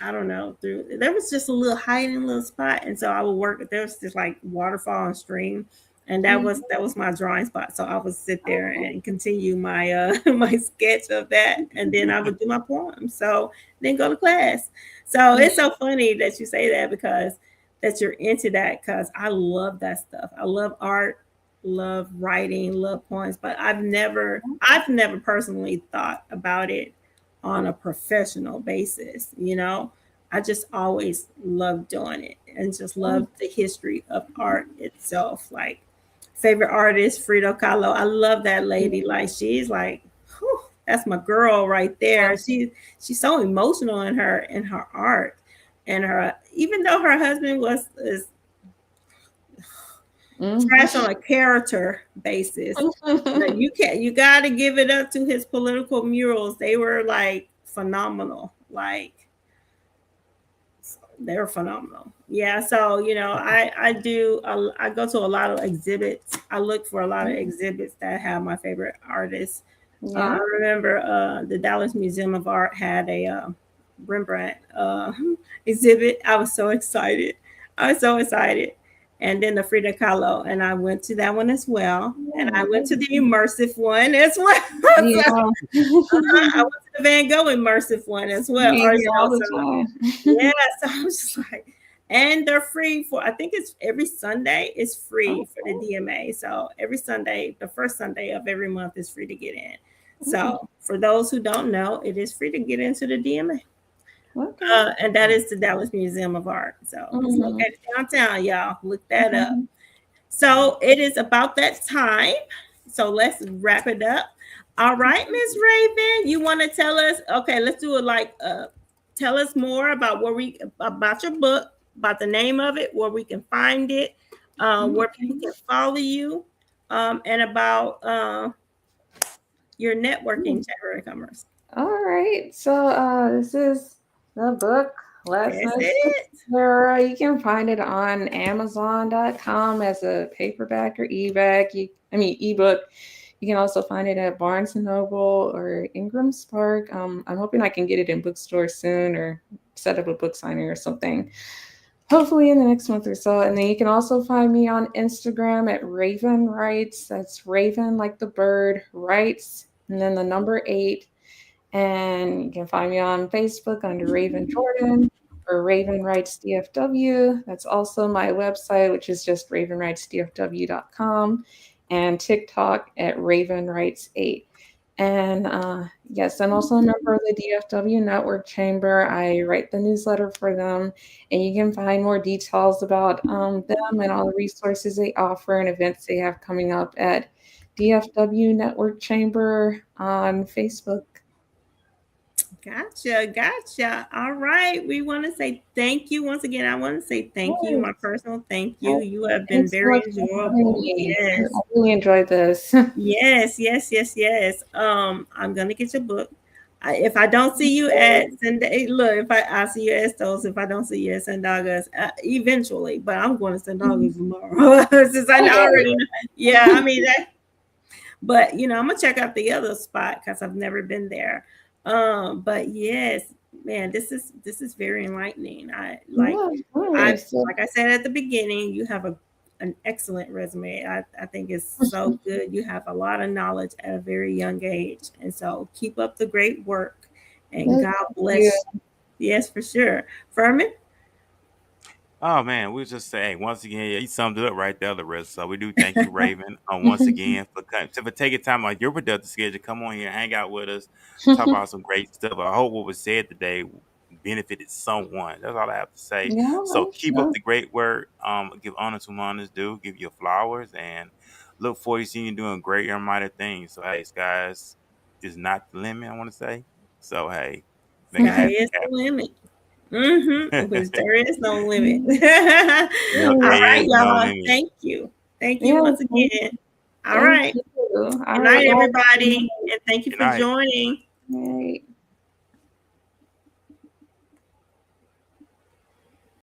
I don't know, there was just a little hiding little spot, and so I would work. There was just like waterfall and stream, and Mhm. that was my drawing spot. So I would sit there Okay. and continue my my sketch of that, and then I would do my poem. So then go to class. So Yeah. it's so funny that you say that because that you're into that because I love that stuff. I love art, love writing, love poems, but I've never personally thought about it on a professional basis, you know. I just always loved doing it and just loved the history of art itself. Like favorite artist Frida Kahlo. I love that lady. Like she's like, whew, that's my girl right there. She's so emotional in her art. And her even though her husband was is trash on a character basis, but Mhm. you got to give it up to his political murals. They were like phenomenal. Like they're phenomenal. Yeah, so you know, I go to a lot of exhibits. I look for a lot of exhibits that have my favorite artists. I Yeah. remember the Dallas Museum of Art had a Rembrandt exhibit. I was so excited. I was so excited. And then the Frida Kahlo, and I went to that one as well. And I went to the immersive one as well. So, Yeah. I went to the Van Gogh immersive one as well. Me Art here show. all the So time. yeah, so I was just like, and they're free for, I think it's every Sunday is free for the Okay. DMA. So every Sunday, the first Sunday of every month is free to get in. Mm, So for those who don't know, it is free to get into the DMA. okay. And that is the Dallas Museum of Art. So it's Mhm. located downtown, y'all. Look that up. Mhm. So it is about that time. So let's wrap it up. All right, Miss Raven, you want to tell us? Okay, let's do it like tell us more about about your book, about the name of it, where we can find it, where people Okay. can follow you, and about your networking Mm. chamber of commerce. All right. So this is the book Let's That's not it. Sarah. You can find it on Amazon.com as a paperback or ebook. Ebook. You can also find it at Barnes and Noble or Ingram Spark. I'm hoping I can get it in bookstores soon or set up a book signing or something. Hopefully in the next month or so. And then you can also find me on Instagram at Raven Writes. That's Raven like the bird, Writes, and then the number 8. And you can find me on Facebook under Raven Jordan or Raven Writes DFW. That's also my website, which is just ravenwritesdfw.com, and TikTok at Raven Writes 8. And yes, I'm also a member of the DFW Network Chamber. I write the newsletter for them, and you can find more details about them and all the resources they offer and events they have coming up at DFW Network Chamber on Facebook. Gotcha. All right. We want to say thank you once again. I want to say thank you, my personal thank you. You have been very enjoyable. Yes. I really enjoyed this. Yes. I'm gonna get your book. If I don't see you at look, I see you at Estos, if I don't see you at Sandagas, eventually, but I'm going to Sandagas tomorrow since I already know. Yeah, I mean that. But I'm gonna check out the other spot because I've never been there. But yes, man, this is very enlightening. Like I said at the beginning, you have an excellent resume. I think it's so good. You have a lot of knowledge at a very young age, and so keep up the great work, and God bless you. Yes, for sure. Furman? Oh man, we just say once again, you summed it up right there, Larissa. So we do thank you, Raven, once again for taking time on your productive schedule. Come on here, hang out with us, talk about some great stuff. I hope what was said today benefited someone. That's all I have to say. Yeah, so keep up the great work. Give honor to whom honor is due. Give your flowers, and look forward to seeing you doing great and mighty things. So hey, guys, is not the limit. I want to say. So hey, sky is the limit. Because there is no limit. All right, y'all. No thank you once again. All right. Good night, everybody, and thank you for joining. Right.